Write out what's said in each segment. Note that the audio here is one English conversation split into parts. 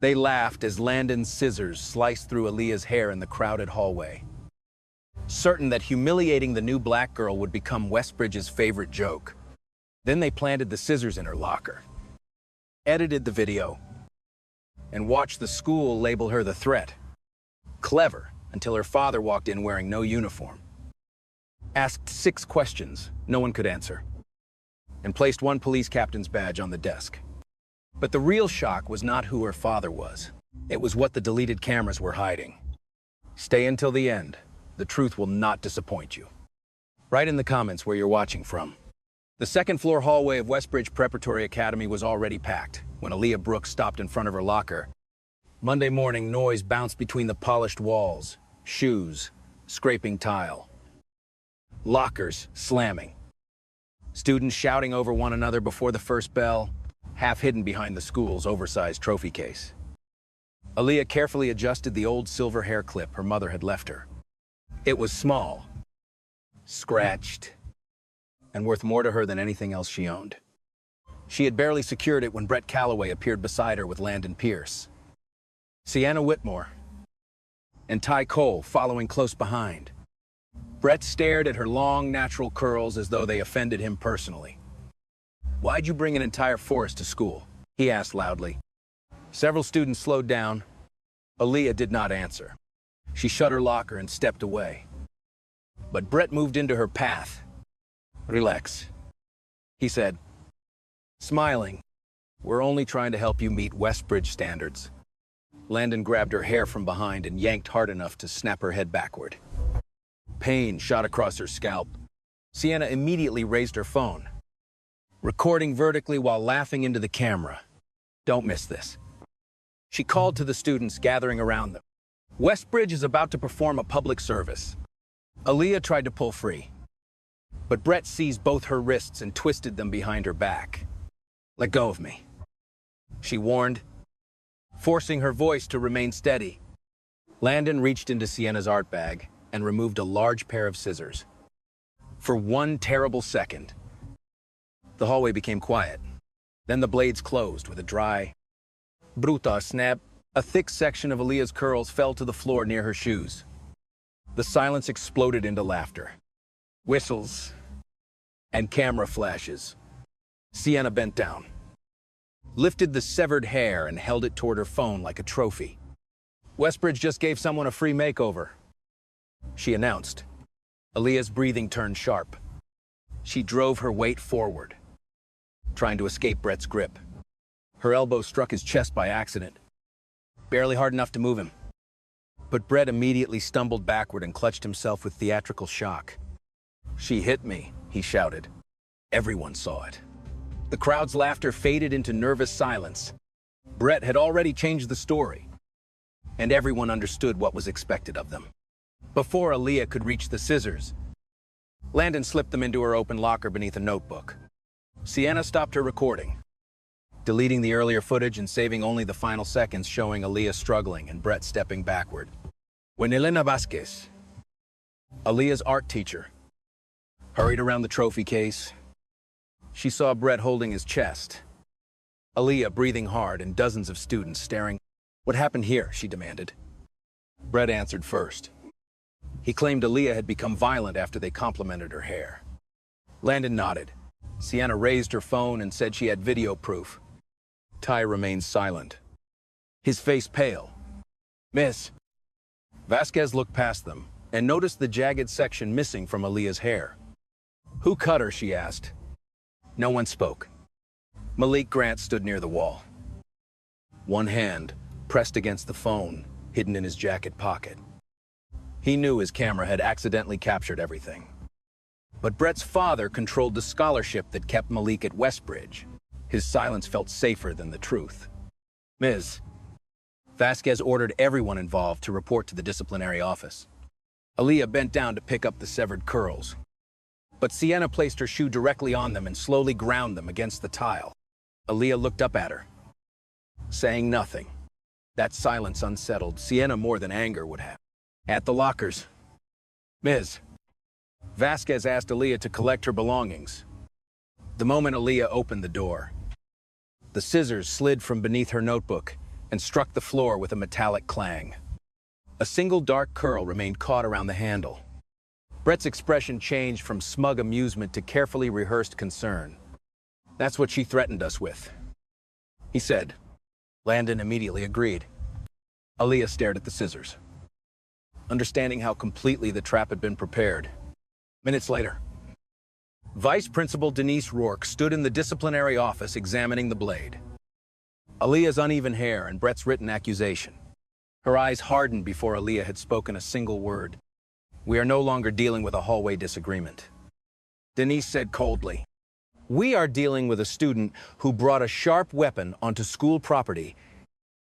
They laughed as Landon's scissors sliced through Aaliyah's hair in the crowded hallway. Certain that humiliating the new black girl would become Westbridge's favorite joke. Then they planted the scissors in her locker, edited the video, and watched the school label her the threat. Clever, until her father walked in wearing no uniform. Asked 6 questions no one could answer, and placed one police captain's badge on the desk. But the real shock was not who her father was. It was what the deleted cameras were hiding. Stay until the end. The truth will not disappoint you. Write in the comments where you're watching from. The second-floor hallway of Westbridge Preparatory Academy was already packed when Aaliyah Brooks stopped in front of her locker. Monday morning, noise bounced between the polished walls, shoes, scraping tile, lockers slamming, students shouting over one another before the first bell, half hidden behind the school's oversized trophy case. Aaliyah carefully adjusted the old silver hair clip her mother had left her. It was small, scratched, and worth more to her than anything else she owned. She had barely secured it when Brett Calloway appeared beside her with Landon Pierce, Sienna Whitmore, and Ty Cole following close behind. Brett stared at her long, natural curls as though they offended him personally. "Why'd you bring an entire forest to school?" he asked loudly. Several students slowed down. Aaliyah did not answer. She shut her locker and stepped away. But Brett moved into her path. "Relax," he said, smiling. "We're only trying to help you meet Westbridge standards." Landon grabbed her hair from behind and yanked hard enough to snap her head backward. Pain shot across her scalp. Sienna immediately raised her phone, recording vertically while laughing into the camera. "Don't miss this." She called to the students gathering around them. "Westbridge is about to perform a public service." Aaliyah tried to pull free, but Brett seized both her wrists and twisted them behind her back. "Let go of me," she warned, forcing her voice to remain steady. Landon reached into Sienna's art bag and removed a large pair of scissors. For one terrible second, the hallway became quiet. Then the blades closed with a dry, bruta snap. A thick section of Aaliyah's curls fell to the floor near her shoes. The silence exploded into laughter, whistles, and camera flashes. Sienna bent down, lifted the severed hair and held it toward her phone like a trophy. "Westbridge just gave someone a free makeover," she announced. Aaliyah's breathing turned sharp. She drove her weight forward, trying to escape Brett's grip. Her elbow struck his chest by accident, barely hard enough to move him. But Brett immediately stumbled backward and clutched himself with theatrical shock. "She hit me," he shouted. Everyone saw it. The crowd's laughter faded into nervous silence. Brett had already changed the story, and everyone understood what was expected of them. Before Aaliyah could reach the scissors, Landon slipped them into her open locker beneath a notebook. Sienna stopped her recording, deleting the earlier footage and saving only the final seconds showing Aaliyah struggling and Brett stepping backward. When Elena Vasquez, Aaliyah's art teacher, hurried around the trophy case, she saw Brett holding his chest, Aaliyah breathing hard, and dozens of students staring. "What happened here?" she demanded. Brett answered first. He claimed Aaliyah had become violent after they complimented her hair. Landon nodded. Sienna raised her phone and said she had video proof. Ty remained silent, his face pale. "Miss." Vasquez looked past them and noticed the jagged section missing from Aaliyah's hair. "Who cut her?" she asked. No one spoke. Malik Grant stood near the wall, one hand pressed against the phone, hidden in his jacket pocket. He knew his camera had accidentally captured everything. But Brett's father controlled the scholarship that kept Malik at Westbridge. His silence felt safer than the truth. "Ms." Vasquez ordered everyone involved to report to the disciplinary office. Aaliyah bent down to pick up the severed curls, but Sienna placed her shoe directly on them and slowly ground them against the tile. Aaliyah looked up at her, saying nothing. That silence unsettled Sienna more than anger would have. "At the lockers." "Ms." Vasquez asked Aaliyah to collect her belongings. The moment Aaliyah opened the door, the scissors slid from beneath her notebook and struck the floor with a metallic clang. A single dark curl remained caught around the handle. Brett's expression changed from smug amusement to carefully rehearsed concern. "That's what she threatened us with," he said. Landon immediately agreed. Aaliyah stared at the scissors, understanding how completely the trap had been prepared. Minutes later, Vice Principal Denise Rourke stood in the disciplinary office examining the blade. Aaliyah's uneven hair and Brett's written accusation. Her eyes hardened before Aaliyah had spoken a single word. "We are no longer dealing with a hallway disagreement," Denise said coldly. "We are dealing with a student who brought a sharp weapon onto school property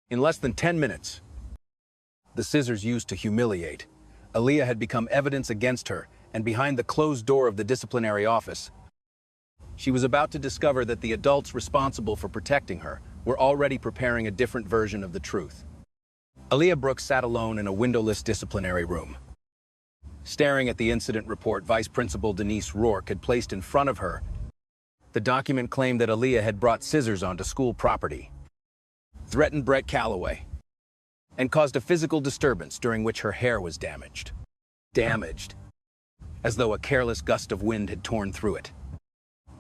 in less than 10 minutes. The scissors used to humiliate Aaliyah had become evidence against her, and behind the closed door of the disciplinary office, she was about to discover that the adults responsible for protecting her were already preparing a different version of the truth." Aaliyah Brooks sat alone in a windowless disciplinary room. Staring at the incident report Vice Principal Denise Rourke had placed in front of her, the document claimed that Aaliyah had brought scissors onto school property, threatened Brett Calloway, and caused a physical disturbance during which her hair was damaged. Damaged, as though a careless gust of wind had torn through it.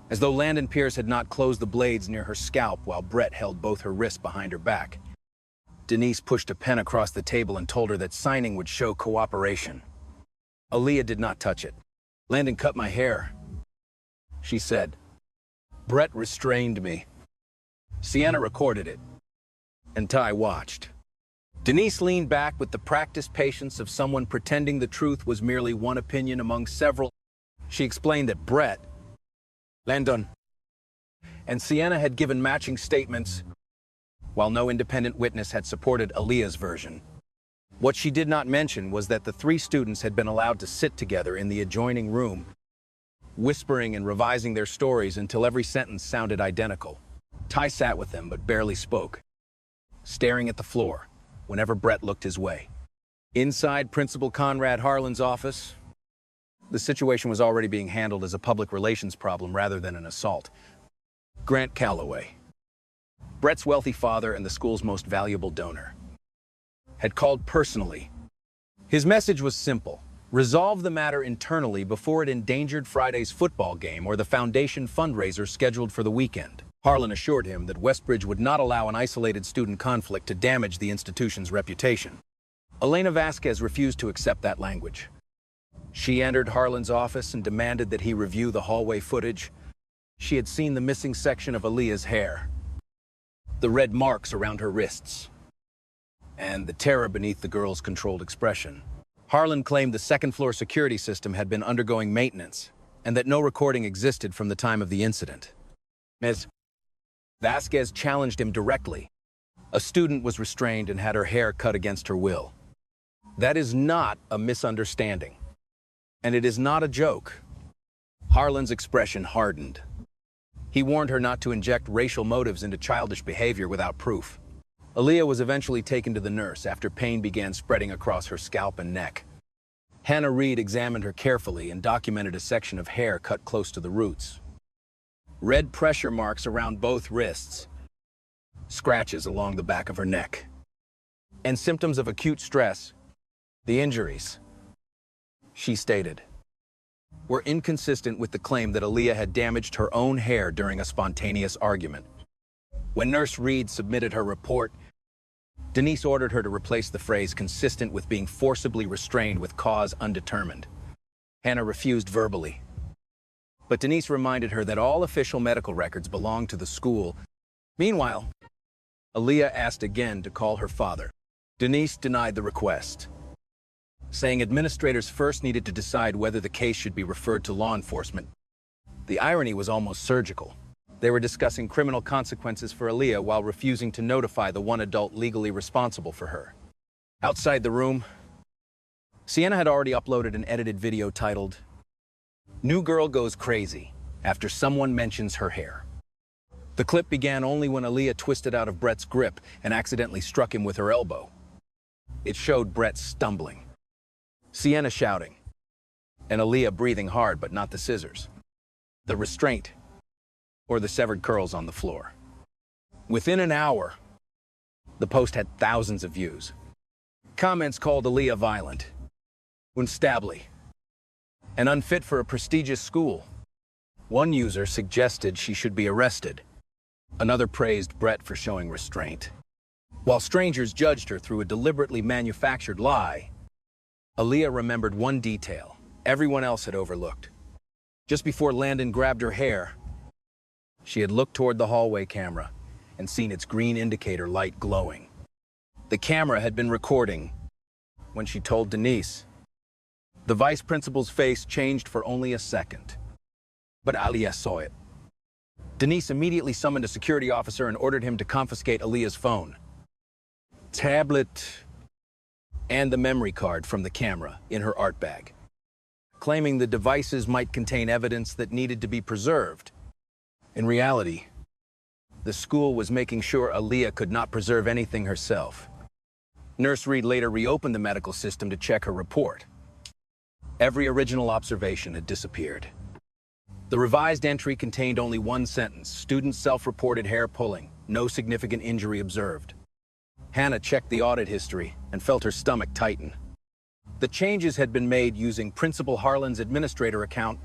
As though Landon Pierce had not closed the blades near her scalp while Brett held both her wrists behind her back. Denise pushed a pen across the table and told her that signing would show cooperation. Aaliyah did not touch it. "Landon cut my hair," she said. "Brett restrained me. Sienna recorded it, and Ty watched." Denise leaned back with the practiced patience of someone pretending the truth was merely one opinion among several. She explained that Brett, Landon, and Sienna had given matching statements, while no independent witness had supported Aaliyah's version. What she did not mention was that the three students had been allowed to sit together in the adjoining room, whispering and revising their stories until every sentence sounded identical. Ty sat with them but barely spoke, staring at the floor whenever Brett looked his way. Inside Principal Conrad Harlan's office, the situation was already being handled as a public relations problem rather than an assault. Grant Calloway, Brett's wealthy father and the school's most valuable donor, had called personally. His message was simple: resolve the matter internally before it endangered Friday's football game or the foundation fundraiser scheduled for the weekend. Harlan assured him that Westbridge would not allow an isolated student conflict to damage the institution's reputation. Elena Vasquez refused to accept that language. She entered Harlan's office and demanded that he review the hallway footage. She had seen the missing section of Aaliyah's hair, the red marks around her wrists, and the terror beneath the girl's controlled expression. Harlan claimed the second-floor security system had been undergoing maintenance and that no recording existed from the time of the incident. Ms. Vasquez challenged him directly. A student was restrained and had her hair cut against her will. That is not a misunderstanding, and it is not a joke. Harlan's expression hardened. He warned her not to inject racial motives into childish behavior without proof. Aaliyah was eventually taken to the nurse after pain began spreading across her scalp and neck. Hannah Reed examined her carefully and documented a section of hair cut close to the roots. Red pressure marks around both wrists, scratches along the back of her neck, and symptoms of acute stress. The injuries, she stated, were inconsistent with the claim that Aaliyah had damaged her own hair during a spontaneous argument. When Nurse Reed submitted her report, Denise ordered her to replace the phrase "consistent with being forcibly restrained" with "cause undetermined." Hannah refused verbally, but Denise reminded her that all official medical records belonged to the school. Meanwhile, Aaliyah asked again to call her father. Denise denied the request, saying administrators first needed to decide whether the case should be referred to law enforcement. The irony was almost surgical. They were discussing criminal consequences for Aaliyah while refusing to notify the one adult legally responsible for her. Outside the room, Sienna had already uploaded an edited video titled, "New Girl Goes Crazy After Someone Mentions Her Hair." The clip began only when Aaliyah twisted out of Brett's grip and accidentally struck him with her elbow. It showed Brett stumbling, Sienna shouting, and Aaliyah breathing hard but not the scissors, the restraint, or the severed curls on the floor. Within an hour, The post had thousands of views. Comments called Aaliyah violent, unstable, and unfit for a prestigious school. One user suggested she should be arrested. Another praised Brett for showing restraint. While strangers judged her through a deliberately manufactured lie, Aaliyah remembered one detail everyone else had overlooked. Just before Landon grabbed her hair, she had looked toward the hallway camera and seen its green indicator light glowing. The camera had been recording when she told Denise. The vice principal's face changed for only a second, but Aaliyah saw it. Denise immediately summoned a security officer and ordered him to confiscate Aaliyah's phone, tablet, and the memory card from the camera in her art bag, claiming the devices might contain evidence that needed to be preserved. In reality, the school was making sure Aaliyah could not preserve anything herself. Nurse Reed later reopened the medical system to check her report. Every original observation had disappeared. The revised entry contained only one sentence: student self-reported hair pulling, no significant injury observed. Hannah checked the audit history and felt her stomach tighten. The changes had been made using Principal Harlan's administrator account.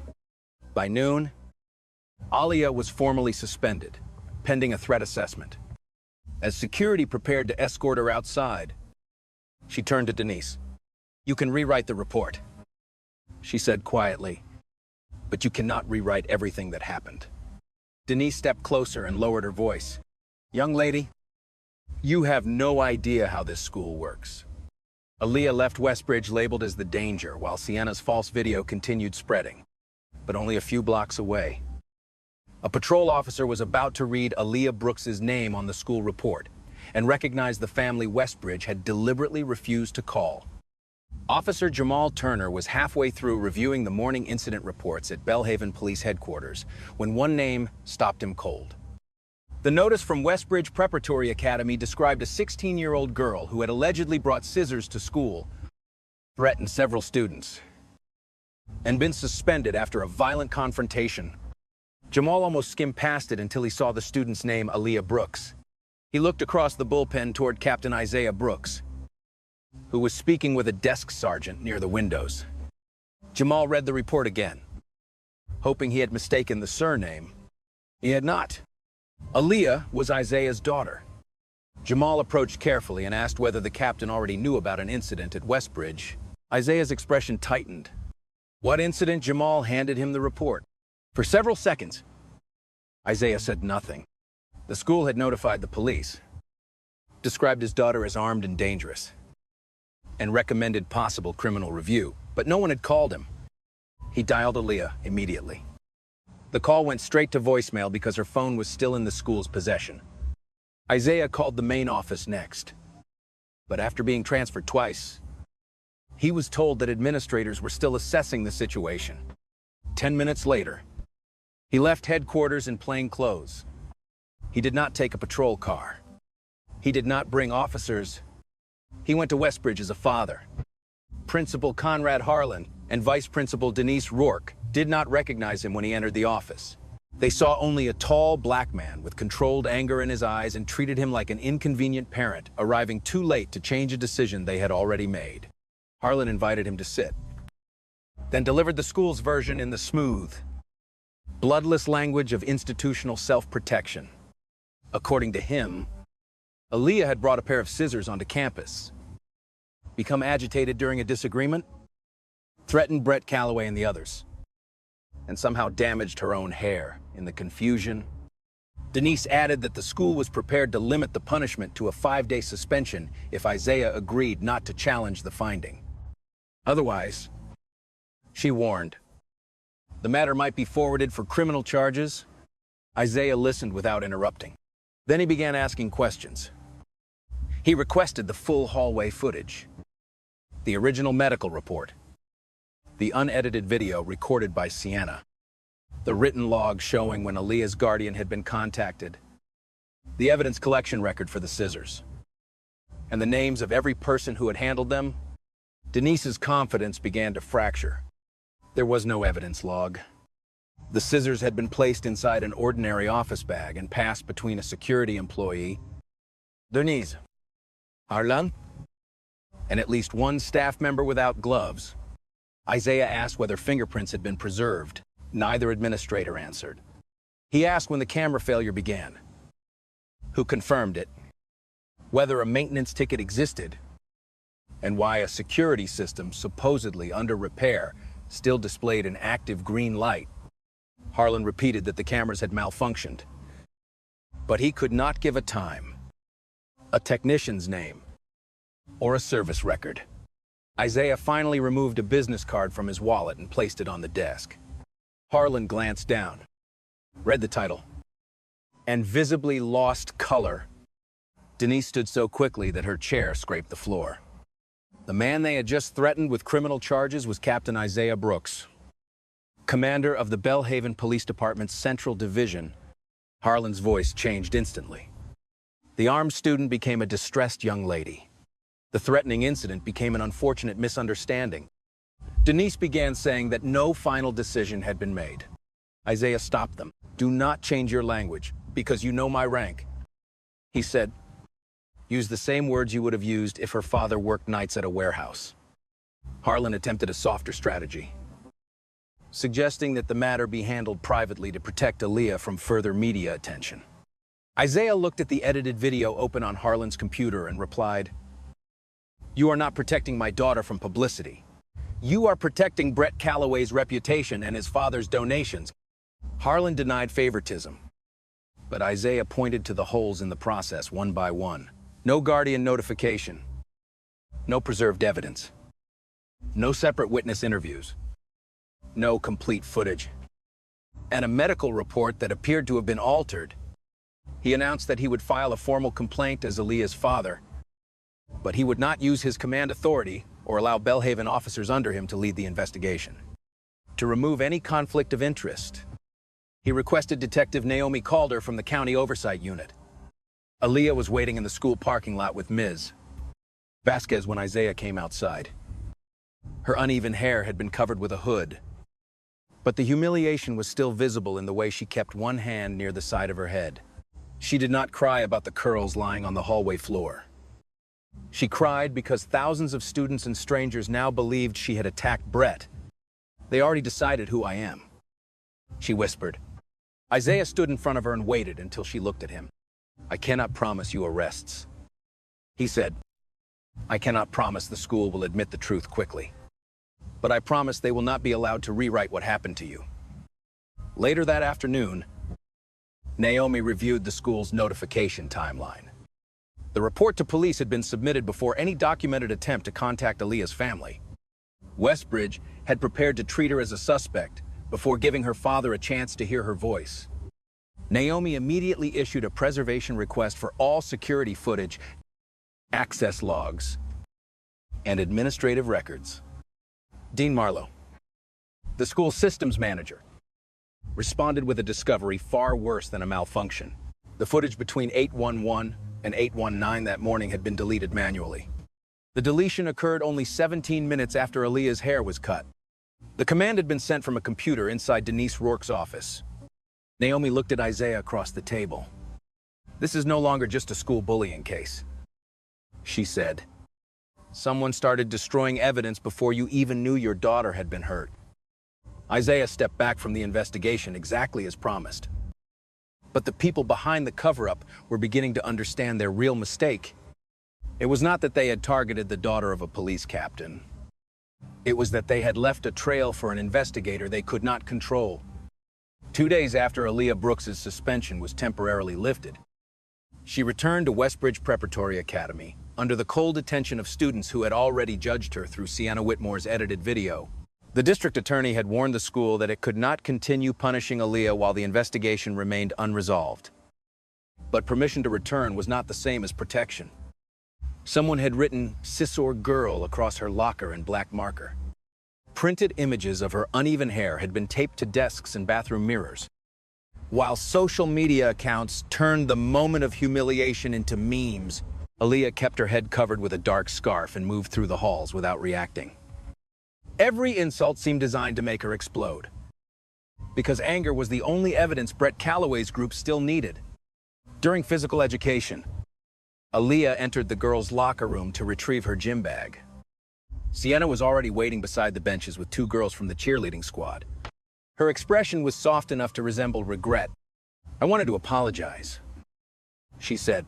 By noon, Aaliyah was formally suspended, pending a threat assessment. As security prepared to escort her outside, she turned to Denise. "You can rewrite the report," she said quietly, "but you cannot rewrite everything that happened." Denise stepped closer and lowered her voice. "Young lady, you have no idea how this school works." Aaliyah left Westbridge labeled as the danger, while Sienna's false video continued spreading. But only a few blocks away, a patrol officer was about to read Aaliyah Brooks's name on the school report and recognized the family Westbridge had deliberately refused to call. Officer Jamal Turner was halfway through reviewing the morning incident reports at Belhaven Police Headquarters when one name stopped him cold. The notice from Westbridge Preparatory Academy described a 16-year-old girl who had allegedly brought scissors to school, threatened several students, and been suspended after a violent confrontation. Jamal almost skimmed past it until he saw the student's name, Aaliyah Brooks. He looked across the bullpen toward Captain Isaiah Brooks, who was speaking with a desk sergeant near the windows. Jamal read the report again, hoping he had mistaken the surname. He had not. Aaliyah was Isaiah's daughter. Jamal approached carefully and asked whether the captain already knew about an incident at Westbridge. Isaiah's expression tightened. "What incident?" Jamal handed him the report. For several seconds, Isaiah said nothing. The school had notified the police, described his daughter as armed and dangerous, and recommended possible criminal review, but no one had called him. He dialed Aaliyah immediately. The call went straight to voicemail because her phone was still in the school's possession. Isaiah called the main office next, but after being transferred twice, he was told that administrators were still assessing the situation. 10 minutes later, he left headquarters in plain clothes. He did not take a patrol car. He did not bring officers. He went to Westbridge as a father. Principal Conrad Harlan and Vice Principal Denise Rourke did not recognize him when he entered the office. They saw only a tall black man with controlled anger in his eyes and treated him like an inconvenient parent, arriving too late to change a decision they had already made. Harlan invited him to sit, then delivered the school's version in the smooth, bloodless language of institutional self-protection. According to him, Aaliyah had brought a pair of scissors onto campus, become agitated during a disagreement, threatened Brett Calloway and the others, and somehow damaged her own hair in the confusion. Denise added that the school was prepared to limit the punishment to a 5-day suspension if Isaiah agreed not to challenge the finding. Otherwise, she warned, the matter might be forwarded for criminal charges. Isaiah listened without interrupting. Then he began asking questions. He requested the full hallway footage, the original medical report, the unedited video recorded by Sienna, the written log showing when Aaliyah's guardian had been contacted, the evidence collection record for the scissors, and the names of every person who had handled them. Denise's confidence began to fracture. There was no evidence log. The scissors had been placed inside an ordinary office bag and passed between a security employee. Denise, Harlan? And at least one staff member without gloves. Isaiah asked whether fingerprints had been preserved. Neither administrator answered. He asked when the camera failure began, who confirmed it, whether a maintenance ticket existed, and why a security system supposedly under repair still displayed an active green light. Harlan repeated that the cameras had malfunctioned, but he could not give a time, a technician's name, or a service record. Isaiah finally removed a business card from his wallet and placed it on the desk. Harlan glanced down, read the title, and visibly lost color. Denise stood so quickly that her chair scraped the floor. The man they had just threatened with criminal charges was Captain Isaiah Brooks, commander of the Belhaven Police Department's Central Division. Harlan's voice changed instantly. The armed student became a distressed young lady. The threatening incident became an unfortunate misunderstanding. Denise began saying that no final decision had been made. Isaiah stopped them. "Do not change your language, because you know my rank." He said, "Use the same words you would have used if her father worked nights at a warehouse." Harlan attempted a softer strategy, suggesting that the matter be handled privately to protect Aaliyah from further media attention. Isaiah looked at the edited video open on Harlan's computer and replied, "You are not protecting my daughter from publicity. You are protecting Brett Calloway's reputation and his father's donations." Harlan denied favoritism, but Isaiah pointed to the holes in the process one by one. No guardian notification, no preserved evidence, no separate witness interviews, no complete footage, and a medical report that appeared to have been altered. He announced that he would file a formal complaint as Aaliyah's father, but he would not use his command authority or allow Belhaven officers under him to lead the investigation. To remove any conflict of interest, he requested Detective Naomi Calder from the County Oversight Unit. Aaliyah was waiting in the school parking lot with Ms. Vasquez when Isaiah came outside. Her uneven hair had been covered with a hood, but the humiliation was still visible in the way she kept one hand near the side of her head. She did not cry about the curls lying on the hallway floor. She cried because thousands of students and strangers now believed she had attacked Brett. "They already decided who I am," she whispered. Isaiah stood in front of her and waited until she looked at him. "I cannot promise you arrests," he said. "I cannot promise the school will admit the truth quickly. But I promise they will not be allowed to rewrite what happened to you." Later that afternoon, Naomi reviewed the school's notification timeline. The report to police had been submitted before any documented attempt to contact Aaliyah's family. Westbridge had prepared to treat her as a suspect before giving her father a chance to hear her voice. Naomi immediately issued a preservation request for all security footage, access logs, and administrative records. Dean Marlowe, the school systems manager, responded with a discovery far worse than a malfunction. The footage between 811 and 819 that morning had been deleted manually. The deletion occurred only 17 minutes after Aaliyah's hair was cut. The command had been sent from a computer inside Denise Rourke's office. Naomi looked at Isaiah across the table. "This is no longer just a school bullying case," she said. "Someone started destroying evidence before you even knew your daughter had been hurt." Isaiah stepped back from the investigation exactly as promised. But the people behind the cover-up were beginning to understand their real mistake. It was not that they had targeted the daughter of a police captain. It was that they had left a trail for an investigator they could not control. 2 days after Aaliyah Brooks's suspension was temporarily lifted, she returned to Westbridge Preparatory Academy under the cold attention of students who had already judged her through Sienna Whitmore's edited video. The district attorney had warned the school that it could not continue punishing Aaliyah while the investigation remained unresolved. But permission to return was not the same as protection. Someone had written "Scissor Girl" across her locker in black marker. Printed images of her uneven hair had been taped to desks and bathroom mirrors. While social media accounts turned the moment of humiliation into memes, Aaliyah kept her head covered with a dark scarf and moved through the halls without reacting. Every insult seemed designed to make her explode, because anger was the only evidence Brett Calloway's group still needed. During physical education, Aaliyah entered the girls' locker room to retrieve her gym bag. Sienna was already waiting beside the benches with two girls from the cheerleading squad. Her expression was soft enough to resemble regret. "I wanted to apologize," she said,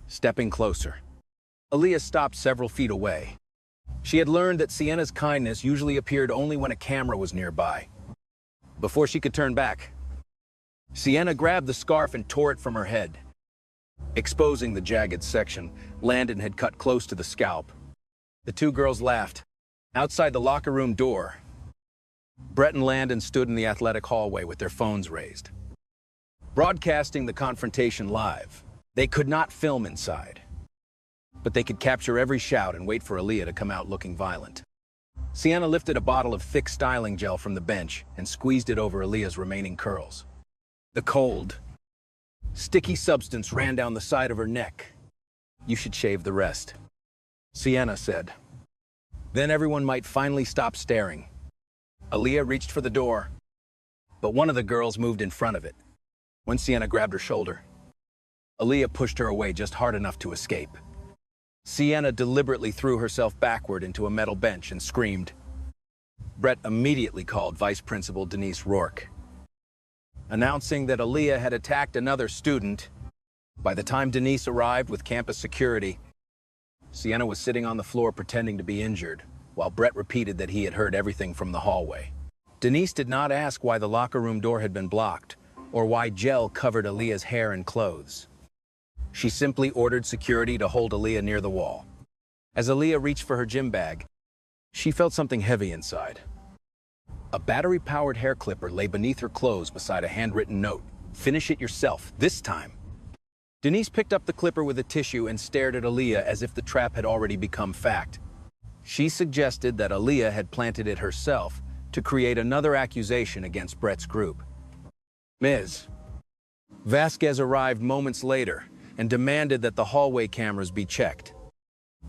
stepping closer. Aaliyah stopped several feet away. She had learned that Sienna's kindness usually appeared only when a camera was nearby. Before she could turn back, Sienna grabbed the scarf and tore it from her head. Exposing the jagged section, Landon had cut close to the scalp. The two girls laughed. Outside the locker room door, Brett and Landon stood in the athletic hallway with their phones raised, broadcasting the confrontation live. They could not film inside, but they could capture every shout and wait for Aaliyah to come out looking violent. Sienna lifted a bottle of thick styling gel from the bench and squeezed it over Aaliyah's remaining curls. The cold, sticky substance ran down the side of her neck. "You should shave the rest," Sienna said. "Then everyone might finally stop staring." Aaliyah reached for the door, but one of the girls moved in front of it. When Sienna grabbed her shoulder, Aaliyah pushed her away just hard enough to escape. Sienna deliberately threw herself backward into a metal bench and screamed. Brett immediately called Vice Principal Denise Rourke, announcing that Aaliyah had attacked another student. By the time Denise arrived with campus security, Sienna was sitting on the floor pretending to be injured, while Brett repeated that he had heard everything from the hallway. Denise did not ask why the locker room door had been blocked, or why gel covered Aaliyah's hair and clothes. She simply ordered security to hold Aaliyah near the wall. As Aaliyah reached for her gym bag, she felt something heavy inside. A battery-powered hair clipper lay beneath her clothes beside a handwritten note. "Finish it yourself, this time." Denise picked up the clipper with a tissue and stared at Aaliyah as if the trap had already become fact. She suggested that Aaliyah had planted it herself to create another accusation against Brett's group. Ms. Vasquez arrived moments later and demanded that the hallway cameras be checked.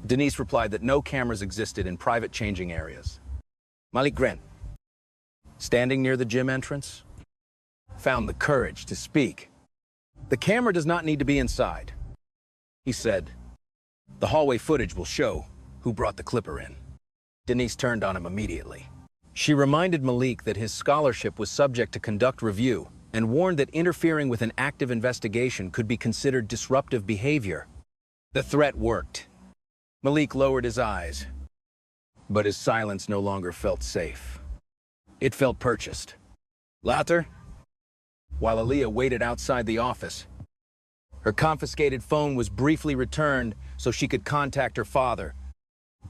Denise replied that no cameras existed in private changing areas. Malik Grant, standing near the gym entrance, found the courage to speak. "The camera does not need to be inside," he said. "The hallway footage will show who brought the clipper in." Denise turned on him immediately. She reminded Malik that his scholarship was subject to conduct review and warned that interfering with an active investigation could be considered disruptive behavior. The threat worked. Malik lowered his eyes, but his silence no longer felt safe. It felt purchased. Later, while Aaliyah waited outside the office, her confiscated phone was briefly returned so she could contact her father.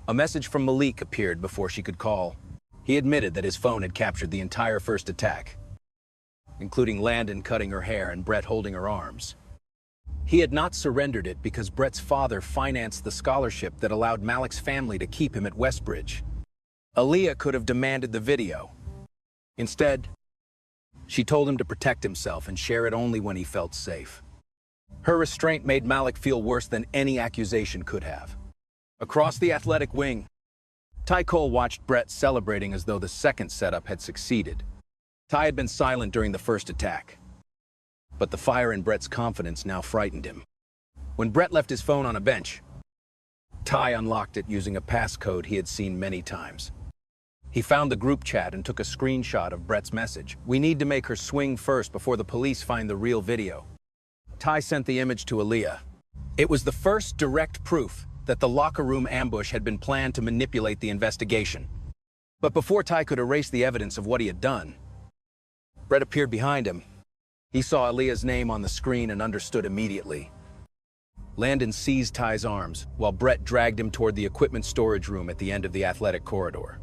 A message from Malik appeared before she could call. He admitted that his phone had captured the entire first attack, including Landon cutting her hair and Brett holding her arms. He had not surrendered it because Brett's father financed the scholarship that allowed Malik's family to keep him at Westbridge. Aaliyah could have demanded the video. Instead, she told him to protect himself and share it only when he felt safe. Her restraint made Malik feel worse than any accusation could have. Across the athletic wing, Ty Cole watched Brett celebrating as though the second setup had succeeded. Ty had been silent during the first attack, but the fire in Brett's confidence now frightened him. When Brett left his phone on a bench, Ty unlocked it using a passcode he had seen many times. He found the group chat and took a screenshot of Brett's message. "We need to make her swing first before the police find the real video." Ty sent the image to Aaliyah. It was the first direct proof that the locker room ambush had been planned to manipulate the investigation. But before Ty could erase the evidence of what he had done, Brett appeared behind him. He saw Aaliyah's name on the screen and understood immediately. Landon seized Ty's arms, while Brett dragged him toward the equipment storage room at the end of the athletic corridor.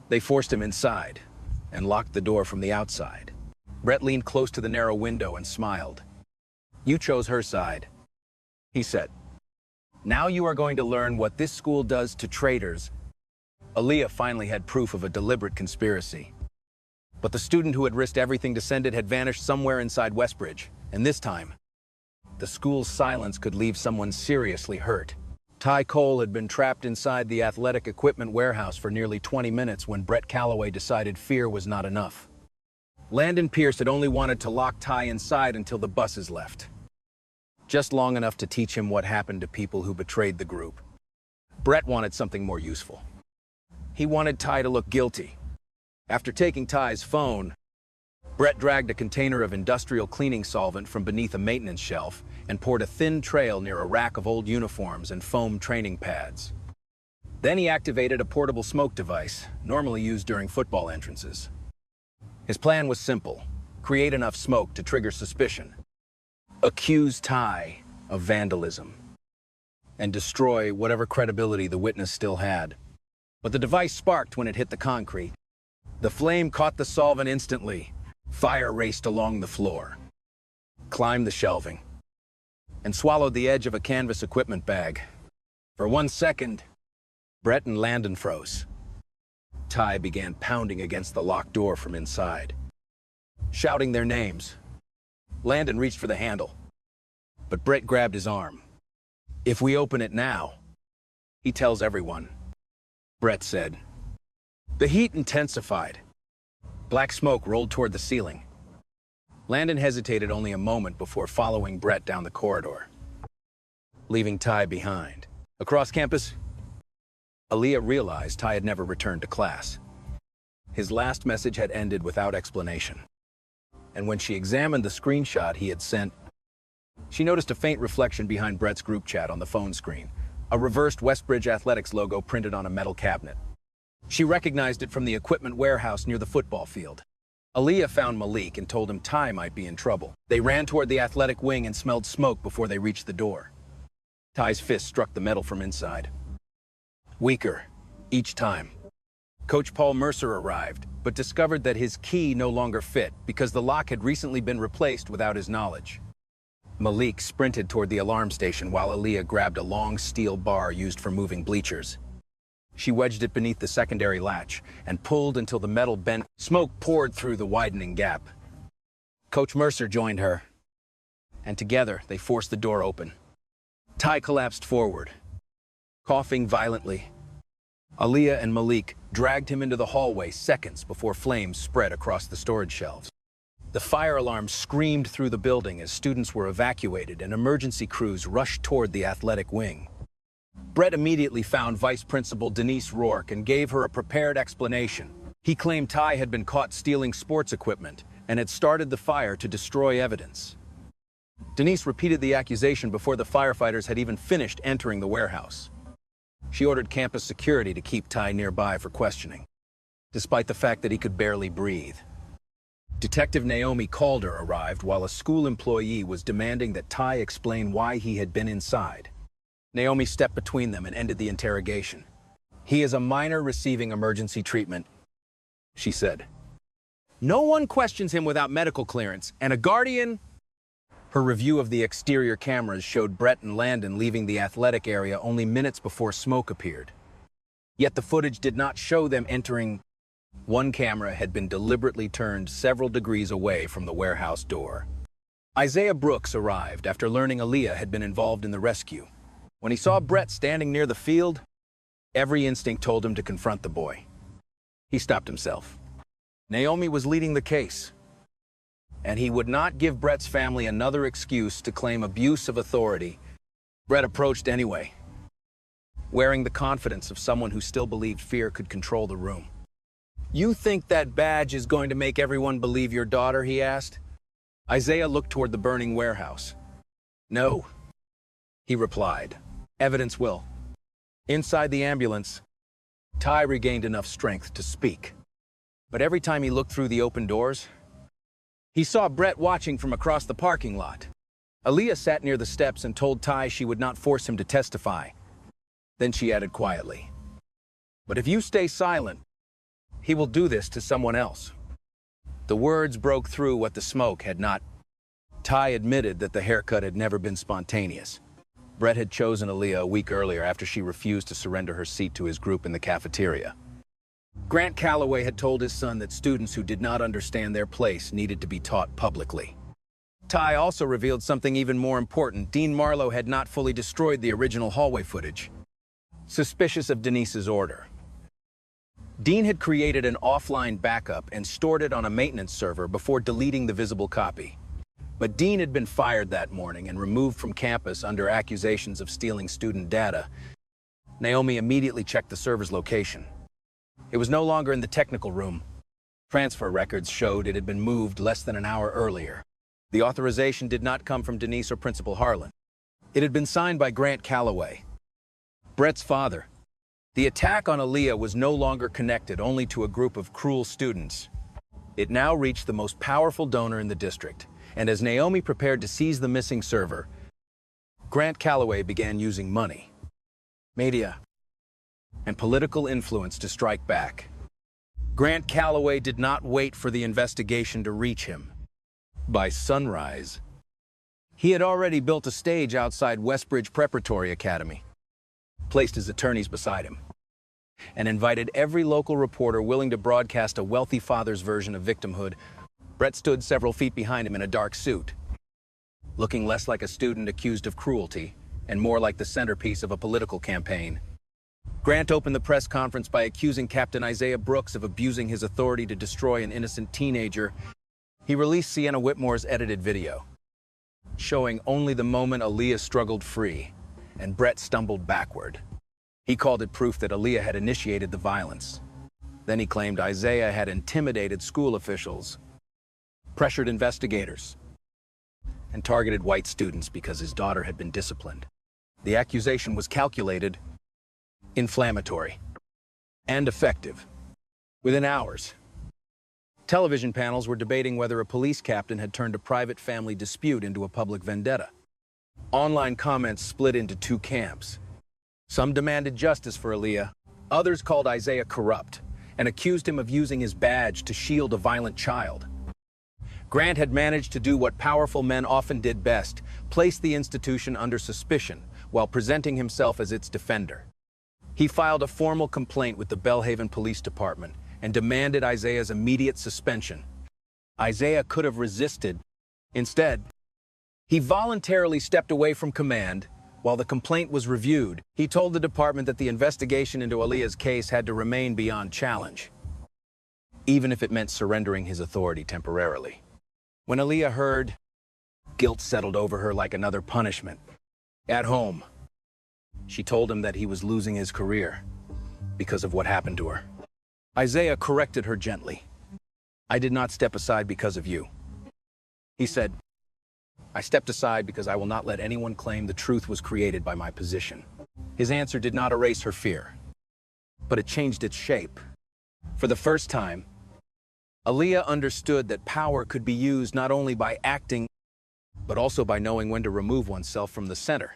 They forced him inside and locked the door from the outside. Brett leaned close to the narrow window and smiled. "You chose her side," he said. "Now you are going to learn what this school does to traitors." Aaliyah finally had proof of a deliberate conspiracy. But the student who had risked everything to send it had vanished somewhere inside Westbridge, and this time, the school's silence could leave someone seriously hurt. Ty Cole had been trapped inside the athletic equipment warehouse for nearly 20 minutes when Brett Calloway decided fear was not enough. Landon Pierce had only wanted to lock Ty inside until the buses left. just long enough to teach him what happened to people who betrayed the group. Brett wanted something more useful. He wanted Ty to look guilty. After taking Ty's phone, Brett dragged a container of industrial cleaning solvent from beneath a maintenance shelf and poured a thin trail near a rack of old uniforms and foam training pads. Then he activated a portable smoke device, normally used during football entrances. His plan was simple: create enough smoke to trigger suspicion, accuse Ty of vandalism, and destroy whatever credibility the witness still had. But the device sparked when it hit the concrete. The flame caught the solvent instantly. Fire raced along the floor, climbed the shelving, and swallowed the edge of a canvas equipment bag. For 1 second, Brett and Landon froze. Ty began pounding against the locked door from inside, shouting their names. Landon reached for the handle, but Brett grabbed his arm. "If we open it now, he tells everyone," Brett said. The heat intensified. Black smoke rolled toward the ceiling. Landon hesitated only a moment before following Brett down the corridor, leaving Ty behind. Across campus, Aaliyah realized Ty had never returned to class. His last message had ended without explanation. And when she examined the screenshot he had sent, she noticed a faint reflection behind Brett's group chat on the phone screen, a reversed Westbridge Athletics logo printed on a metal cabinet. She recognized it from the equipment warehouse near the football field. Aaliyah found Malik and told him Ty might be in trouble. They ran toward the athletic wing and smelled smoke before they reached the door. Ty's fist struck the metal from inside. Weaker, each time. Coach Paul Mercer arrived, but discovered that his key no longer fit because the lock had recently been replaced without his knowledge. Malik sprinted toward the alarm station while Aaliyah grabbed a long steel bar used for moving bleachers. She wedged it beneath the secondary latch and pulled until the metal bent. Smoke poured through the widening gap. Coach Mercer joined her, and together they forced the door open. Ty collapsed forward, coughing violently. Aaliyah and Malik dragged him into the hallway seconds before flames spread across the storage shelves. The fire alarm screamed through the building as students were evacuated and emergency crews rushed toward the athletic wing. Brett immediately found Vice Principal Denise Rourke and gave her a prepared explanation. He claimed Ty had been caught stealing sports equipment and had started the fire to destroy evidence. Denise repeated the accusation before the firefighters had even finished entering the warehouse. She ordered campus security to keep Ty nearby for questioning, despite the fact that he could barely breathe. Detective Naomi Calder arrived while a school employee was demanding that Ty explain why he had been inside. Naomi stepped between them and ended the interrogation. "He is a minor receiving emergency treatment," she said. "No one questions him without medical clearance, and a guardian—" Her review of the exterior cameras showed Brett and Landon leaving the athletic area only minutes before smoke appeared. Yet the footage did not show them entering. One camera had been deliberately turned several degrees away from the warehouse door. Isaiah Brooks arrived after learning Aaliyah had been involved in the rescue. When he saw Brett standing near the field, every instinct told him to confront the boy. He stopped himself. Naomi was leading the case, and he would not give Brett's family another excuse to claim abuse of authority. Brett approached anyway, wearing the confidence of someone who still believed fear could control the room. "You think that badge is going to make everyone believe your daughter?" he asked. Isaiah looked toward the burning warehouse. "No," he replied. "Evidence will." Inside the ambulance, Ty regained enough strength to speak. But every time he looked through the open doors, he saw Brett watching from across the parking lot. Aaliyah sat near the steps and told Ty she would not force him to testify. Then she added quietly, "But if you stay silent, he will do this to someone else." The words broke through what the smoke had not. Ty admitted that the haircut had never been spontaneous. Brett had chosen Aaliyah a week earlier after she refused to surrender her seat to his group in the cafeteria. Grant Calloway had told his son that students who did not understand their place needed to be taught publicly. Ty also revealed something even more important. Dean Marlowe had not fully destroyed the original hallway footage, suspicious of Denise's order. Dean had created an offline backup and stored it on a maintenance server before deleting the visible copy. But Dean had been fired that morning and removed from campus under accusations of stealing student data. Naomi immediately checked the server's location. It was no longer in the technical room. Transfer records showed it had been moved less than an hour earlier. The authorization did not come from Denise or Principal Harlan. It had been signed by Grant Calloway, Brett's father. The attack on Aaliyah was no longer connected only to a group of cruel students. It now reached the most powerful donor in the district, and as Naomi prepared to seize the missing server, Grant Calloway began using money, media, and political influence to strike back. Grant Calloway did not wait for the investigation to reach him. By sunrise, he had already built a stage outside Westbridge Preparatory Academy, placed his attorneys beside him, and invited every local reporter willing to broadcast a wealthy father's version of victimhood. Brett stood several feet behind him in a dark suit, looking less like a student accused of cruelty and more like the centerpiece of a political campaign. Grant opened the press conference by accusing Captain Isaiah Brooks of abusing his authority to destroy an innocent teenager. He released Sienna Whitmore's edited video, showing only the moment Aaliyah struggled free and Brett stumbled backward. He called it proof that Aaliyah had initiated the violence. Then he claimed Isaiah had intimidated school officials, pressured investigators, and targeted white students because his daughter had been disciplined. The accusation was calculated, inflammatory, and effective. Within hours, television panels were debating whether a police captain had turned a private family dispute into a public vendetta. Online comments split into two camps. Some demanded justice for Aaliyah. Others called Isaiah corrupt and accused him of using his badge to shield a violent child. Grant had managed to do what powerful men often did best, place the institution under suspicion while presenting himself as its defender. He filed a formal complaint with the Belhaven Police Department and demanded Isaiah's immediate suspension. Isaiah could have resisted. Instead, he voluntarily stepped away from command. While the complaint was reviewed, he told the department that the investigation into Aaliyah's case had to remain beyond challenge, even if it meant surrendering his authority temporarily. When Aaliyah heard, guilt settled over her like another punishment. At home, she told him that he was losing his career because of what happened to her. Isaiah corrected her gently. "I did not step aside because of you." He said, "I stepped aside because I will not let anyone claim the truth was created by my position." His answer did not erase her fear, but it changed its shape. For the first time, Aaliyah understood that power could be used not only by acting, but also by knowing when to remove oneself from the center.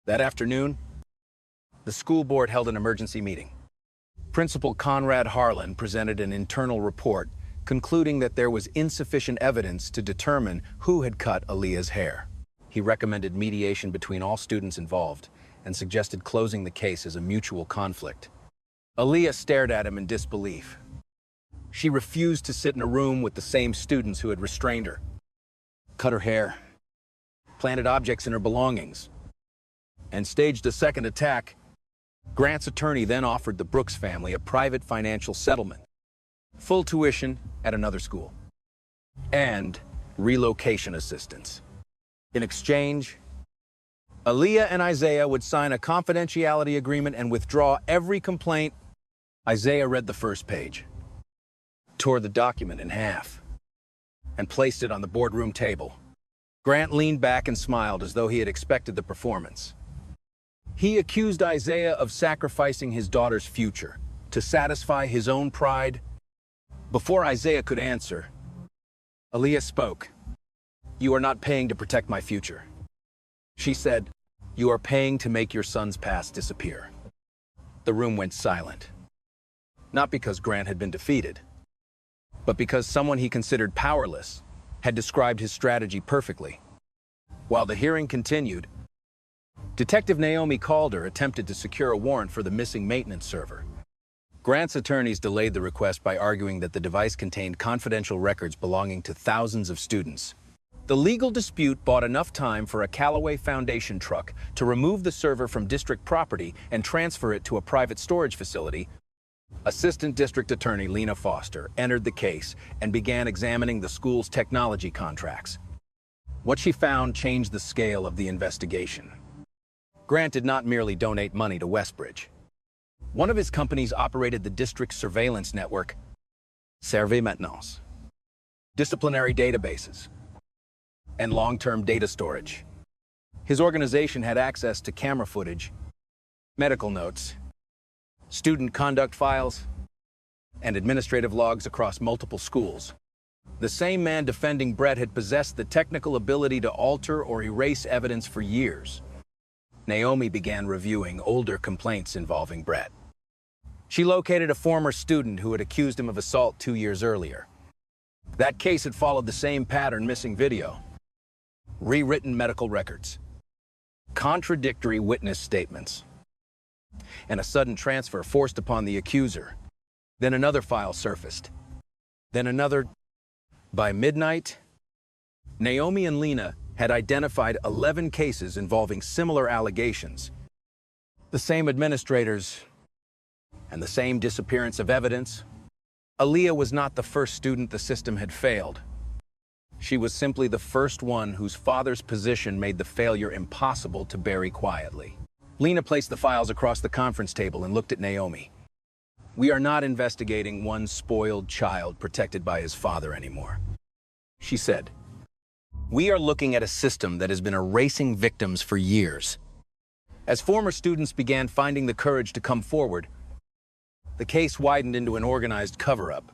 That afternoon, the school board held an emergency meeting. Principal Conrad Harlan presented an internal report concluding that there was insufficient evidence to determine who had cut Aaliyah's hair. He recommended mediation between all students involved and suggested closing the case as a mutual conflict. Aaliyah stared at him in disbelief. She refused to sit in a room with the same students who had restrained her, cut her hair, planted objects in her belongings, and staged a second attack. Grant's attorney then offered the Brooks family a private financial settlement, full tuition at another school, and relocation assistance. In exchange, Aaliyah and Isaiah would sign a confidentiality agreement and withdraw every complaint. Isaiah read the first page, tore the document in half, and placed it on the boardroom table. Grant leaned back and smiled as though he had expected the performance. He accused Isaiah of sacrificing his daughter's future to satisfy his own pride. Before Isaiah could answer, Aaliyah spoke. "You are not paying to protect my future." She said, "You are paying to make your son's past disappear." The room went silent. Not because Grant had been defeated, but because someone he considered powerless had described his strategy perfectly. While the hearing continued, Detective Naomi Calder attempted to secure a warrant for the missing maintenance server. Grant's attorneys delayed the request by arguing that the device contained confidential records belonging to thousands of students. The legal dispute bought enough time for a Callaway Foundation truck to remove the server from district property and transfer it to a private storage facility. Assistant District Attorney Lena Foster entered the case and began examining the school's technology contracts. What she found changed the scale of the investigation. Grant did not merely donate money to Westbridge. One of his companies operated the district's surveillance network, Surveille Maintenance, disciplinary databases, and long-term data storage. His organization had access to camera footage, medical notes, student conduct files, and administrative logs across multiple schools. The same man defending Brett had possessed the technical ability to alter or erase evidence for years. Naomi began reviewing older complaints involving Brett. She located a former student who had accused him of assault 2 years earlier. That case had followed the same pattern: missing video, rewritten medical records, contradictory witness statements, and a sudden transfer forced upon the accuser. Then another file surfaced. Then another. By midnight, Naomi and Lena had identified 11 cases involving similar allegations. The same administrators and the same disappearance of evidence. Aaliyah was not the first student the system had failed. She was simply the first one whose father's position made the failure impossible to bury quietly. Lena placed the files across the conference table and looked at Naomi. "We are not investigating one spoiled child protected by his father anymore," she said. "We are looking at a system that has been erasing victims for years." As former students began finding the courage to come forward, the case widened into an organized cover-up.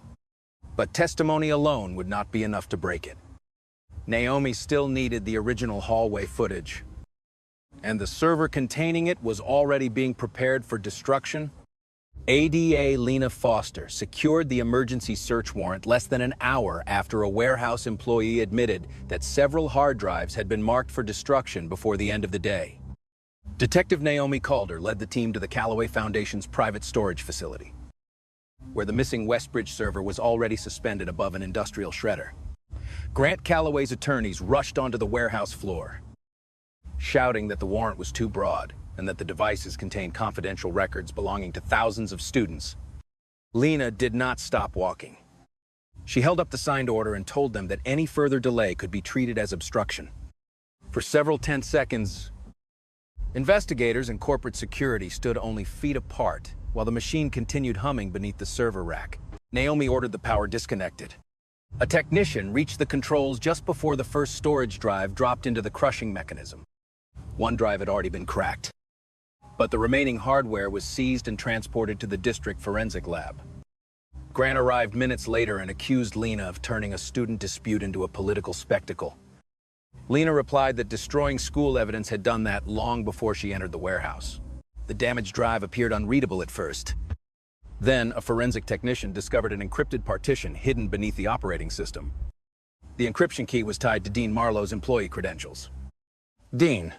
But testimony alone would not be enough to break it. Naomi still needed the original hallway footage, and the server containing it was already being prepared for destruction. ADA Lena Foster secured the emergency search warrant less than an hour after a warehouse employee admitted that several hard drives had been marked for destruction before the end of the day. Detective Naomi Calder led the team to the Callaway Foundation's private storage facility, where the missing Westbridge server was already suspended above an industrial shredder. Grant Callaway's attorneys rushed onto the warehouse floor, shouting that the warrant was too broad and that the devices contained confidential records belonging to thousands of students. Lena did not stop walking. She held up the signed order and told them that any further delay could be treated as obstruction. For several tense seconds, investigators and corporate security stood only feet apart while the machine continued humming beneath the server rack. Naomi ordered the power disconnected. A technician reached the controls just before the first storage drive dropped into the crushing mechanism. One drive had already been cracked, but the remaining hardware was seized and transported to the district forensic lab. Grant arrived minutes later and accused Lena of turning a student dispute into a political spectacle. Lena replied that destroying school evidence had done that long before she entered the warehouse. The damaged drive appeared unreadable at first. Then, a forensic technician discovered an encrypted partition hidden beneath the operating system. The encryption key was tied to Dean Marlowe's employee credentials. Dean,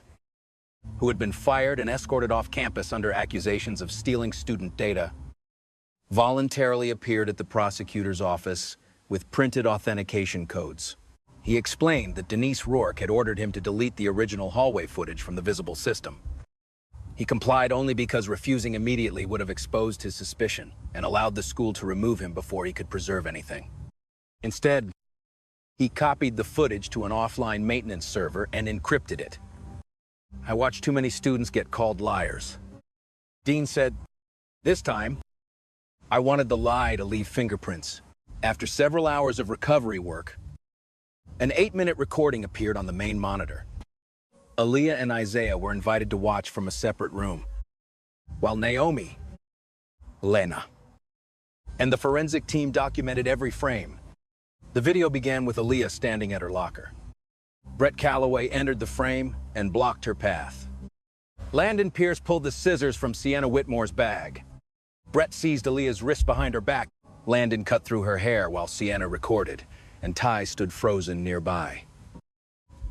who had been fired and escorted off campus under accusations of stealing student data, voluntarily appeared at the prosecutor's office with printed authentication codes. He explained that Denise Rourke had ordered him to delete the original hallway footage from the visible system. He complied only because refusing immediately would have exposed his suspicion and allowed the school to remove him before he could preserve anything. Instead, he copied the footage to an offline maintenance server and encrypted it. "I watched too many students get called liars," Dean said. "This time, I wanted the lie to leave fingerprints." After several hours of recovery work, an 8-minute recording appeared on the main monitor. Aaliyah and Isaiah were invited to watch from a separate room, while Naomi, Lena, and the forensic team documented every frame. The video began with Aaliyah standing at her locker. Brett Callaway entered the frame and blocked her path. Landon Pierce pulled the scissors from Sienna Whitmore's bag. Brett seized Aaliyah's wrist behind her back. Landon cut through her hair while Sienna recorded, and Ty stood frozen nearby.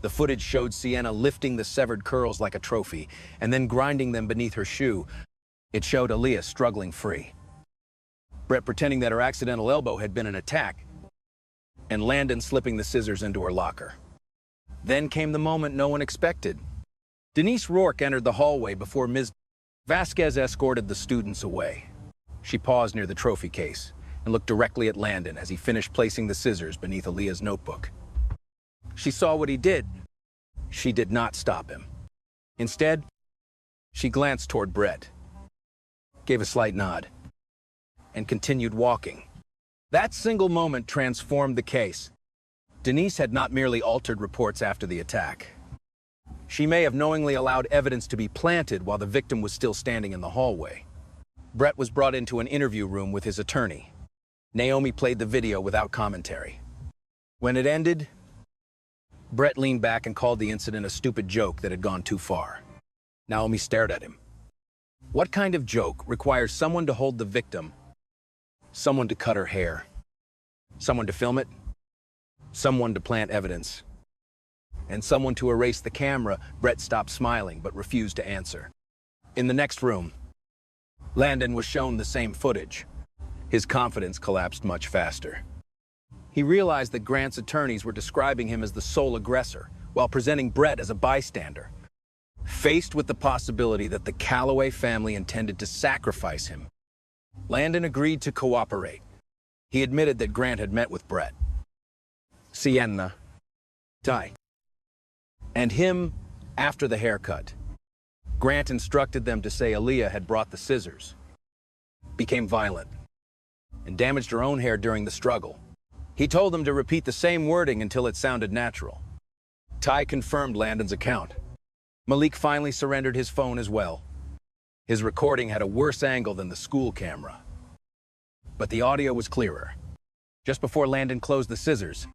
The footage showed Sienna lifting the severed curls like a trophy and then grinding them beneath her shoe. It showed Aaliyah struggling free, Brett pretending that her accidental elbow had been an attack, and Landon slipping the scissors into her locker. Then came the moment no one expected. Denise Rourke entered the hallway before Ms. Vasquez escorted the students away. She paused near the trophy case and looked directly at Landon as he finished placing the scissors beneath Aaliyah's notebook. She saw what he did She did not stop him. Instead, she glanced toward Brett, gave a slight nod, and continued walking. That single moment transformed the case. Denise had not merely altered reports after the attack. She may have knowingly allowed evidence to be planted while the victim was still standing in the hallway. Brett was brought into an interview room with his attorney. Naomi played the video without commentary. When it ended, Brett leaned back and called the incident a stupid joke that had gone too far. Naomi stared at him. What kind of joke requires someone to hold the victim, someone to cut her hair, someone to film it, someone to plant evidence, and someone to erase the camera? Brett stopped smiling but refused to answer. In the next room, Landon was shown the same footage. His confidence collapsed much faster. He realized that Grant's attorneys were describing him as the sole aggressor, while presenting Brett as a bystander. Faced with the possibility that the Calloway family intended to sacrifice him, Landon agreed to cooperate. He admitted that Grant had met with Brett, Sienna, Ty, and him after the haircut. Grant instructed them to say Aaliyah had brought the scissors, became violent, and damaged her own hair during the struggle. He told them to repeat the same wording until it sounded natural. Ty confirmed Landon's account. Malik finally surrendered his phone as well. His recording had a worse angle than the school camera, but the audio was clearer. Just before Landon closed the scissors,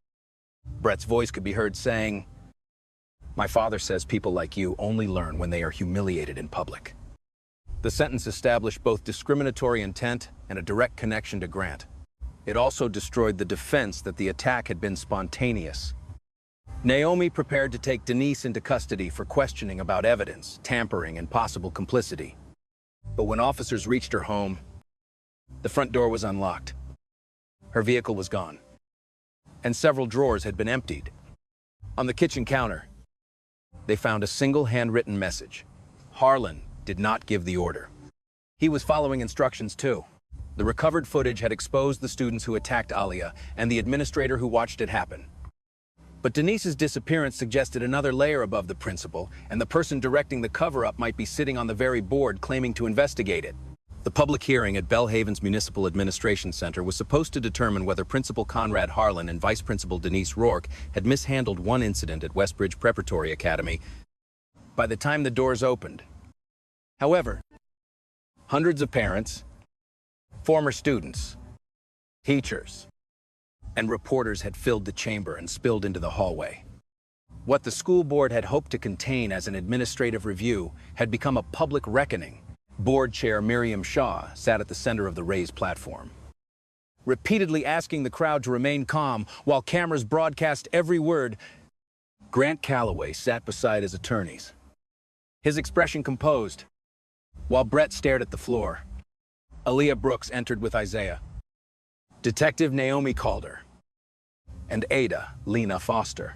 Brett's voice could be heard saying, "My father says people like you only learn when they are humiliated in public." The sentence established both discriminatory intent and a direct connection to Grant. It also destroyed the defense that the attack had been spontaneous. Naomi prepared to take Denise into custody for questioning about evidence, tampering, and possible complicity. But when officers reached her home, the front door was unlocked. Her vehicle was gone, and several drawers had been emptied. On the kitchen counter, they found a single handwritten message. Harlan did not give the order. He was following instructions too. The recovered footage had exposed the students who attacked Aaliyah and the administrator who watched it happen. But Denise's disappearance suggested another layer above the principal, and the person directing the cover-up might be sitting on the very board claiming to investigate it. The public hearing at Belhaven's Municipal Administration Center was supposed to determine whether Principal Conrad Harlan and Vice Principal Denise Rourke had mishandled one incident at Westbridge Preparatory Academy by the time the doors opened. However, hundreds of parents, former students, teachers, and reporters had filled the chamber and spilled into the hallway. What the school board had hoped to contain as an administrative review had become a public reckoning. Board Chair Miriam Shaw sat at the center of the raised platform, repeatedly asking the crowd to remain calm while cameras broadcast every word. Grant Calloway sat beside his attorneys, his expression composed, while Brett stared at the floor. Aaliyah Brooks entered with Isaiah, Detective Naomi Calder, and Ada Lena Foster.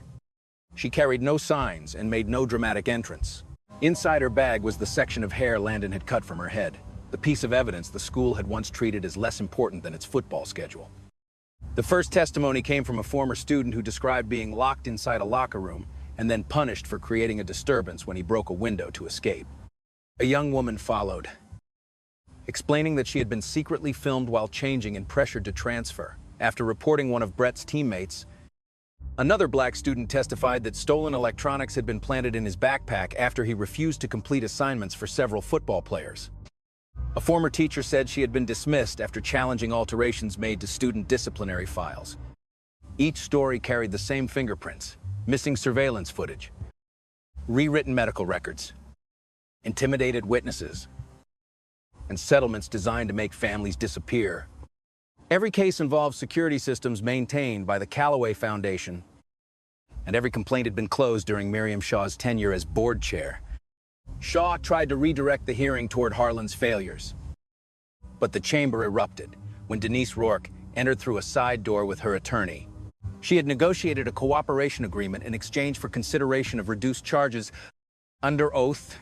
She carried no signs and made no dramatic entrance. Inside her bag was the section of hair Landon had cut from her head, the piece of evidence the school had once treated as less important than its football schedule. The first testimony came from a former student who described being locked inside a locker room and then punished for creating a disturbance when he broke a window to escape. A young woman followed, explaining that she had been secretly filmed while changing and pressured to transfer. After reporting one of Brett's teammates, another black student testified that stolen electronics had been planted in his backpack after he refused to complete assignments for several football players. A former teacher said she had been dismissed after challenging alterations made to student disciplinary files. Each story carried the same fingerprints, missing surveillance footage, rewritten medical records, intimidated witnesses, and settlements designed to make families disappear. Every case involved security systems maintained by the Calloway Foundation, and every complaint had been closed during Miriam Shaw's tenure as board chair. Shaw tried to redirect the hearing toward Harlan's failures, but the chamber erupted when Denise Rourke entered through a side door with her attorney. She had negotiated a cooperation agreement in exchange for consideration of reduced charges. Under oath,